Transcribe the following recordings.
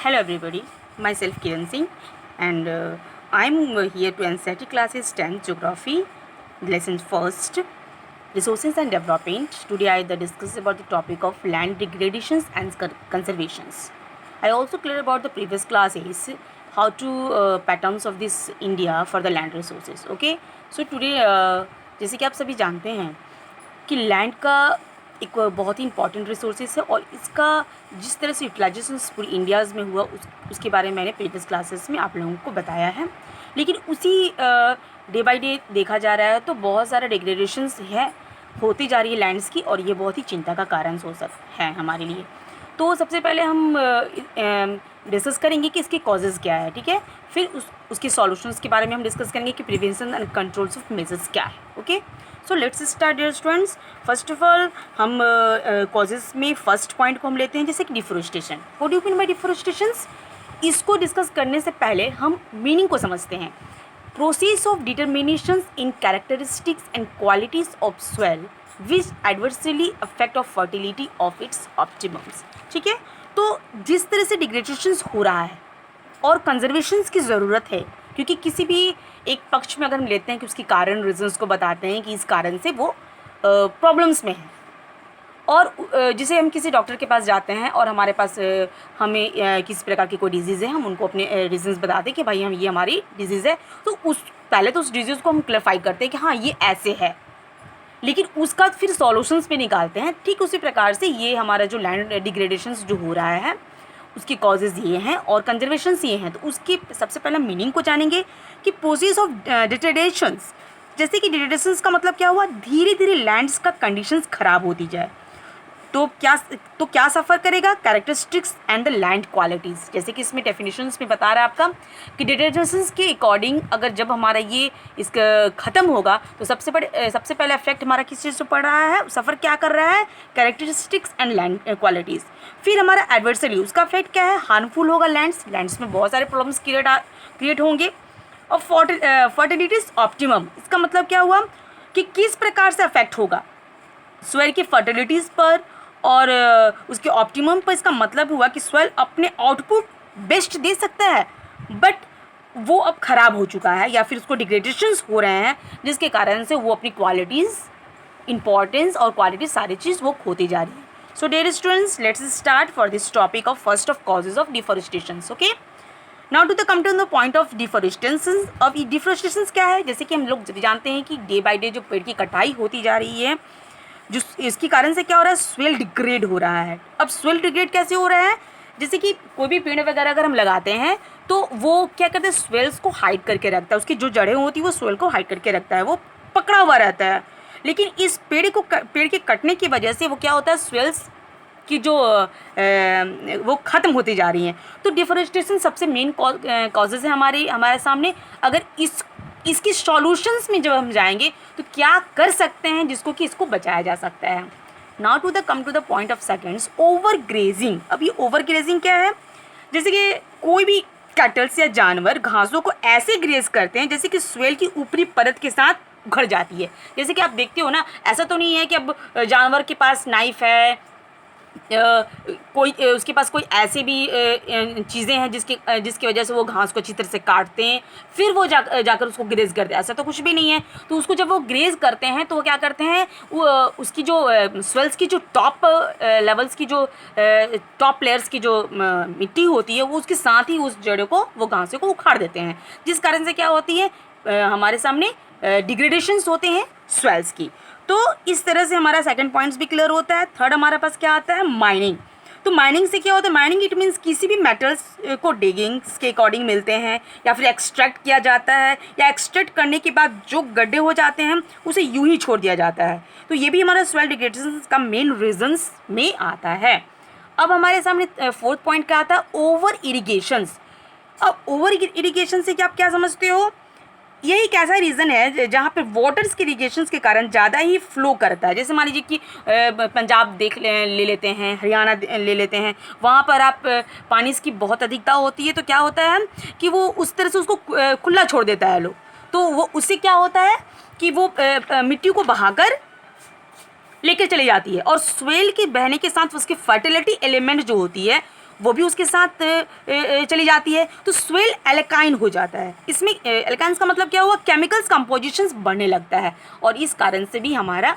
Hello everybody, myself Kiran Singh and I'm here to NCERT classes 10 Geography, lesson first, Resources and Development. Today I discuss about the topic of land degradations and conservations. I also clear about the previous classes, how to patterns of this India for the land resources. Okay, so today जैसे कि आप सभी जानते हैं कि land का एक बहुत ही इंपॉर्टेंट रिसोर्सेज है और इसका जिस तरह से यूटिलाइजेशन पूरी इंडियाज़ में हुआ उसके बारे में मैंने प्रीवियस क्लासेस में आप लोगों को बताया है। लेकिन उसी डे बाय डे देखा जा रहा है तो बहुत सारे डिग्रेडेशंस है होती जा रही है लैंड्स की, और ये बहुत ही चिंता का कारण हो सकता है हमारे लिए। तो सबसे पहले हम डिस्कस करेंगे कि इसके कॉजेज़ क्या है, ठीक है। फिर उसके सॉल्यूशंस के बारे में हम डिस्कस करेंगे कि prevention and controls of measures क्या है। Okay, so let's start dear students. First of all हम कॉजेज़ में फर्स्ट पॉइंट को हम लेते हैं जैसे कि deforestation. What do you mean by deforestations? इसको डिस्कस करने से पहले हम मीनिंग को समझते हैं। Process of determinations in characteristics and qualities of soil which adversely affect of fertility of its optimums. ठीक है, तो जिस तरह से डिग्रेडेशन हो रहा है और कंजर्वेशंस की ज़रूरत है, क्योंकि किसी भी एक पक्ष में अगर हम लेते हैं कि उसकी कारण रीजंस को बताते हैं कि इस कारण से वो प्रॉब्लम्स में है, और जिसे हम किसी डॉक्टर के पास जाते हैं और हमारे पास हमें किसी प्रकार की कोई डिजीज़ है, हम उनको अपने रीजंस बताते हैं कि भाई हम ये हमारी डिजीज़ है, तो पहले तो उस डिजीज़ को हम क्लैरिफाई करते हैं कि हाँ ये ऐसे है, लेकिन उसका फिर सॉल्यूशंस पे निकालते हैं। ठीक उसी प्रकार से ये हमारा जो लैंड डिग्रेडेशंस जो हो रहा है उसके कॉजेज़ ये हैं और कंजर्वेशंस ये हैं। तो उसकी सबसे पहले मीनिंग को जानेंगे कि प्रोसेस ऑफ डिग्रेडेशंस, जैसे कि डिग्रेडेशंस का मतलब क्या हुआ, धीरे धीरे लैंड्स का कंडीशंस ख़राब होती जाए तो क्या सफ़र करेगा, characteristics and the land qualities. जैसे कि इसमें डेफिनेशंस में बता रहा है आपका कि डिग्रेडेशंस के अकॉर्डिंग अगर जब हमारा ये इसका ख़त्म होगा तो सबसे पहले इफेक्ट हमारा किस चीज़ से पड़ रहा है, सफ़र क्या कर रहा है, कैरेक्टरिस्टिक्स एंड लैंड क्वालिटीज़। फिर हमारा एडवर्सरी, उसका इफेक्ट क्या है, हार्मफुल होगा लैंड्स में बहुत सारे प्रॉब्लम्स क्रिएट होंगे। और फर्टिलिटीज ऑप्टिमम, इसका मतलब क्या हुआ कि किस प्रकार से अफेक्ट होगा सॉइल की फर्टिलिटीज़ पर और उसके ऑप्टिमम पर। इसका मतलब हुआ कि सॉइल अपने आउटपुट बेस्ट दे सकता है बट वो अब ख़राब हो चुका है या फिर उसको डिग्रेडेशंस हो रहे हैं, जिसके कारण से वो अपनी क्वालिटीज़, इंपॉर्टेंस और क्वालिटी सारी चीज़ वो खोती जा रही है। So dear students, let's start for this topic of first of causes of deforestation. Okay, now to the come to the point of deforestation. अब ये डिफॉरेस्टेशन क्या है, जैसे कि हम लोग जानते हैं कि डे बाई डे जो पेड़ की कटाई होती जा रही है, जो इसके कारण से क्या हो रहा है, स्वेल डिग्रेड हो रहा है। अब स्वेल डिग्रेड कैसे हो रहा है, जैसे कि कोई भी पेड़ वगैरह अगर हम लगाते हैं तो वो क्या करते हैं, स्वेल्स को हाइड करके रखता है, उसकी जो जड़ें होती है वो स्वेल को हाइड करके रखता है, वो पकड़ा हुआ रहता है। लेकिन इस पेड़ के कटने की वजह से वो क्या होता है, स्वेल्स की जो वो ख़त्म होती जा रही हैं। तो डिफॉरेस्टेशन सबसे मेन कॉजेज़ है हमारे सामने। अगर इसकी सॉल्यूशंस में जब हम जाएंगे तो क्या कर सकते हैं जिसको कि इसको बचाया जा सकता है। Now to the come to the point of seconds, over grazing. अब ये ओवर ग्रेजिंग क्या है, जैसे कि कोई भी कैटल्स या जानवर घासों को ऐसे ग्रेज करते हैं जैसे कि सोइल की ऊपरी परत के साथ उखड़ जाती है। जैसे कि आप देखते हो ना, ऐसा तो नहीं है कि अब जानवर के पास नाइफ है, कोई उसके पास कोई ऐसी भी चीज़ें हैं जिसकी वजह से वो घास को अच्छी तरह से काटते हैं फिर वो जाकर उसको ग्रेज करते हैं, ऐसा तो कुछ भी नहीं है। तो उसको जब वो ग्रेज करते हैं तो वो क्या करते हैं, वो उसकी जो स्वेल्स की जो टॉप लेवल्स की जो टॉप लेयर्स की जो मिट्टी होती है वो उसके साथ ही उस जड़ों को, वो घासों को उखाड़ देते हैं, जिस कारण से क्या होती है, हमारे सामने डिग्रेडेशंस होते हैं स्वेल्स की। तो इस तरह से हमारा सेकंड पॉइंट्स भी क्लियर होता है। थर्ड हमारे पास क्या आता है, माइनिंग। तो माइनिंग से क्या होता है, माइनिंग इट मीन्स किसी भी मेटल्स को डिगिंग्स के अकॉर्डिंग मिलते हैं या फिर एक्सट्रैक्ट किया जाता है, या एक्सट्रैक्ट करने के बाद जो गड्ढे हो जाते हैं उसे यूं ही छोड़ दिया जाता है। तो ये भी हमारा सॉइल डिग्रेडेशन का मेन रीजन्स में आता है। अब हमारे सामने फोर्थ पॉइंट क्या आता है, ओवर इरीगेशंस। अब ओवर इरीगेशन से आप क्या समझते हो, यही एक ऐसा रीज़न है जहाँ पे वाटर्स के इरीगेशंस के कारण ज़्यादा ही फ्लो करता है। जैसे मान लीजिए कि पंजाब ले लेते हैं, हरियाणा ले लेते हैं, वहाँ पर आप पानी की बहुत अधिकता होती है तो क्या होता है कि वो उस तरह से उसको खुला छोड़ देता है लोग, तो वो उससे क्या होता है कि वो मिट्टी को बहाकर लेकर चली जाती है और स्वेल के बहने के साथ उसकी फर्टिलिटी एलिमेंट जो होती है वो भी उसके साथ चली जाती है, तो स्वेल एल्काइन हो जाता है। इसमें एल्काइंस का मतलब क्या हुआ, केमिकल्स कंपोजिशंस बढ़ने लगता है और इस कारण से भी हमारा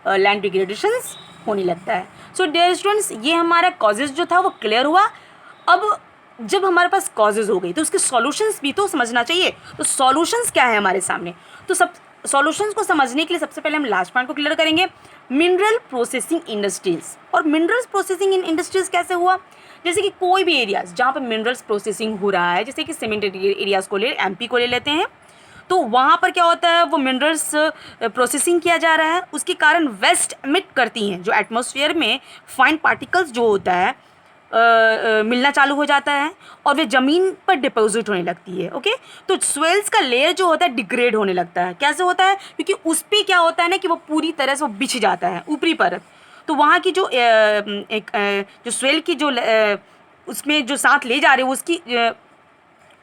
लैंड डिग्रेडेशंस होने लगता है। सो डियर स्टूडेंट्स, ये हमारा कॉजेज़ जो था वो क्लियर हुआ। अब जब हमारे पास कॉजेज़ हो गई तो उसके सॉल्यूशंस भी तो समझना चाहिए। तो सॉल्यूशंस क्या है हमारे सामने, तो सब सॉल्यूशंस को समझने के लिए सबसे पहले हम लास्ट पॉइंट को क्लियर करेंगे, मिनरल प्रोसेसिंग इंडस्ट्रीज़। और मिनरल्स प्रोसेसिंग इंडस्ट्रीज़ कैसे हुआ, जैसे कि कोई भी एरियाज़ जहाँ पर मिनरल्स प्रोसेसिंग हो रहा है, जैसे कि सीमेंट एरियाज़ को एमपी को ले लेते हैं, तो वहाँ पर क्या होता है, वो मिनरल्स प्रोसेसिंग किया जा रहा है, उसके कारण वेस्ट एमिट करती हैं, जो एटमॉस्फेयर में फाइन पार्टिकल्स जो होता है मिलना चालू हो जाता है और वे ज़मीन पर डिपॉजिट होने लगती है। ओके, तो स्वेल्स का लेयर जो होता है डिग्रेड होने लगता है। कैसे होता है, क्योंकि उस पर क्या होता है ना कि वो पूरी तरह से वो बिछ जाता है ऊपरी परत, तो वहाँ की जो जो स्वेल की जो उसमें जो साथ ले जा रहे हैं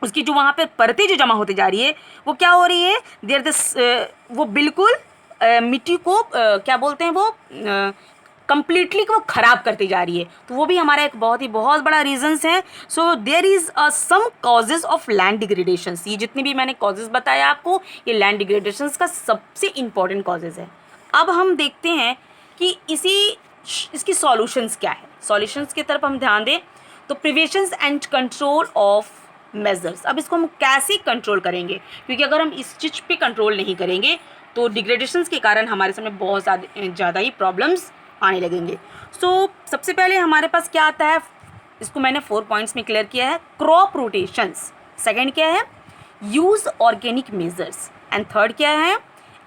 उसकी जो वहाँ पर परतें जो जमा होती जा रही है वो क्या हो रही है, देर दिस वो बिल्कुल मिट्टी को क्या बोलते हैं वो कंप्लीटली वो ख़राब करती जा रही है। तो वो भी हमारा एक बहुत बड़ा रीजंस है। So there is some causes of land degradations. ये जितने भी मैंने कॉजेज़ बताया आपको, ये लैंड डिग्रेडेशंस का सबसे इम्पॉर्टेंट कॉजेज़ है। अब हम देखते हैं कि इसकी सॉल्यूशंस क्या है। सॉल्यूशंस की तरफ हम ध्यान दें तो prevention and control of measures. अब इसको हम कैसे कंट्रोल करेंगे, क्योंकि अगर हम इस चीज़ पे कंट्रोल नहीं करेंगे तो डिग्रेडेशंस के कारण हमारे सामने बहुत ज़्यादा ही प्रॉब्लम्स आने लगेंगे। सो सबसे पहले हमारे पास क्या आता है, इसको मैंने 4 पॉइंट्स में क्लियर किया है, क्रॉप रोटेशंस। सेकंड क्या है, use organic measures. And third क्या है,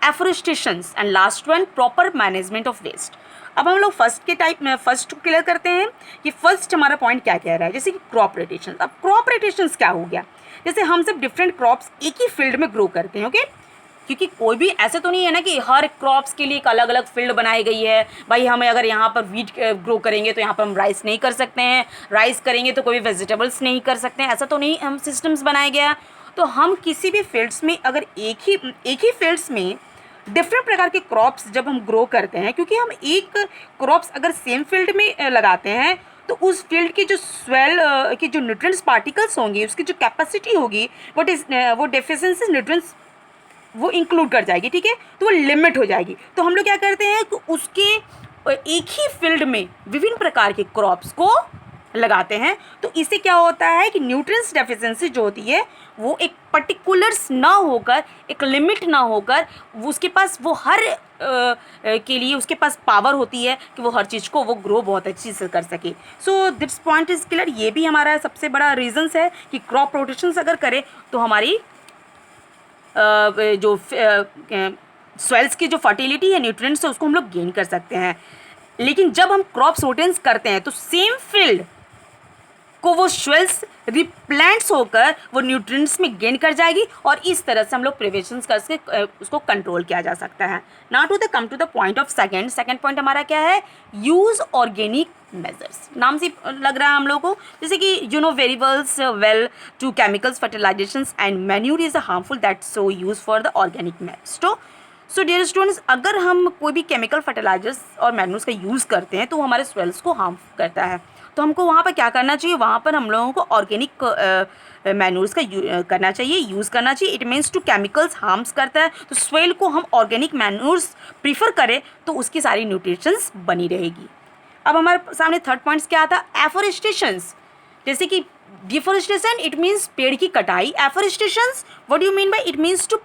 afforestations. And last one, proper management of waste. अब हम लोग फर्स्ट को क्लियर करते हैं कि फर्स्ट हमारा पॉइंट क्या कह रहा है, जैसे कि क्रॉप रोटेशंस। अब क्रॉप रोटेशंस क्या हो गया, जैसे हम सब डिफरेंट क्रॉप्स एक ही फील्ड में ग्रो करते हैं। ओके, क्योंकि कोई भी ऐसे तो नहीं है ना कि हर क्रॉप्स के लिए एक अलग अलग फील्ड बनाई गई है। भाई हमें अगर यहाँ पर वीट ग्रो करेंगे तो यहाँ पर हम राइस नहीं कर सकते हैं, राइस करेंगे तो कोई वेजिटेबल्स नहीं कर सकते हैं, ऐसा तो नहीं हम सिस्टम्स बनाया गया। तो हम किसी भी फील्ड्स में अगर एक ही फील्ड्स में डिफरेंट प्रकार के क्रॉप्स जब हम ग्रो करते हैं, क्योंकि हम एक क्रॉप्स अगर सेम फील्ड में लगाते हैं तो उस फील्ड की जो स्वेल की जो न्यूट्रिएंट्स पार्टिकल्स होंगी, उसकी जो कैपेसिटी होगी वो डेफिशिएंसी न्यूट्रिएंट्स वो इंक्लूड कर जाएगी। ठीक है, तो वो लिमिट हो जाएगी। तो हम लोग क्या करते हैं कि उसके एक ही फील्ड में विभिन्न प्रकार के क्रॉप्स को लगाते हैं। तो इससे क्या होता है कि न्यूट्रिएंट्स डेफिशिएंसी जो होती है वो एक पर्टिकुलर्स ना होकर, एक लिमिट ना होकर, उसके पास वो हर के लिए उसके पास पावर होती है कि वो हर चीज़ को वो ग्रो बहुत अच्छी से कर सके। So this point is clear. ये भी हमारा सबसे बड़ा रीजंस है कि क्रॉप रोटेशंस अगर करें तो हमारी जो सॉइल्स की जो फर्टिलिटी है, न्यूट्रिएंट्स है, उसको हम लोग गेन कर सकते हैं। लेकिन जब हम क्रॉप्स रोटेंस करते हैं तो सेम फील्ड को वो सॉइल्स रिप्लेंट्स होकर वो न्यूट्रिएंट्स में गेन कर जाएगी और इस तरह से हम लोग प्रिवेंशन करके उसको कंट्रोल किया जा सकता है। Now to the point of second point हमारा क्या है, यूज़ ऑर्गेनिक मेजर्स। नाम से लग रहा है हम लोगों को, जैसे कि variables well to chemicals fertilizations and manure is harmful that so use for the organic method. So dear students, अगर हम कोई भी केमिकल फर्टिलाइजर्स और मैन्यूर्स का यूज़ करते हैं तो वो हमारे सॉइल्स को हार्म करता है। तो हमको वहाँ पर क्या करना चाहिए, वहाँ पर हम लोगों को ऑर्गेनिक मैन्यूर्स का करना चाहिए, यूज़ करना चाहिए। It means to chemicals harms करता है, तो सॉइल को हम ऑर्गेनिक मैन्यूर्स प्रीफर करें तो उसकी सारी न्यूट्रिशंस बनी रहेगी। अब हमारे सामने थर्ड पॉइंट्स क्या आता है, एफोरेस्टेशंस। जैसे कि डिफोरेस्टेशन इट मीन्स पेड़ की कटाई। Afforestations what do you mean by, it means to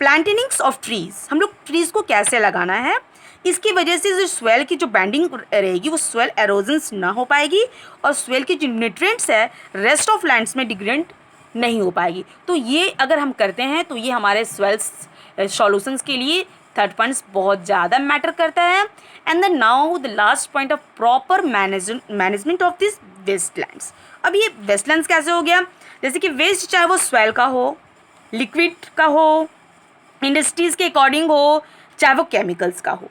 plantings of trees. हम लोग ट्रीज को कैसे लगाना है, इसकी वजह से जो स्वेल की जो बैंडिंग रहेगी वो स्वेल एरोजन्स ना हो पाएगी और स्वेल की जो न्यूट्रिएंट्स है रेस्ट ऑफ लैंड्स में डिग्रेड नहीं हो पाएगी। तो ये अगर हम करते हैं तो ये हमारे स्वेल्स सॉल्यूशंस के लिए थर्ड पॉइंट्स बहुत ज़्यादा मैटर करता है। And then now the last point of proper management of this wastelands. अब ये वेस्टलैंड्स कैसे हो गया, जैसे कि वेस्ट चाहे वो स्वेल का हो, लिक्विड का हो, इंडस्ट्रीज़ के अकॉर्डिंग हो, चाहे वो केमिकल्स का हो।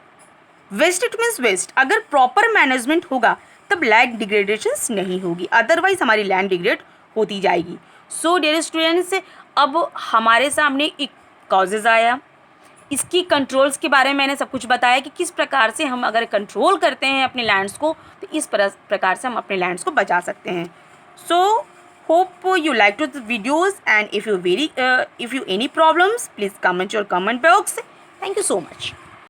Waste it means waste. अगर प्रॉपर मैनेजमेंट होगा तब लैंड डिग्रेडेशंस नहीं होगी, अदरवाइज हमारी लैंड डिग्रेड होती जाएगी। सो डियर स्टूडेंट्स, अब हमारे सामने एक कॉजेज़ आया, इसकी कंट्रोल्स के बारे में मैंने सब कुछ बताया कि किस प्रकार से हम अगर कंट्रोल करते हैं अपने लैंड्स को तो इस प्रकार से हम अपने लैंड्स को बचा सकते हैं। So hope you liked the videos, and if you any problems, please comment your comment box. Thank you so much.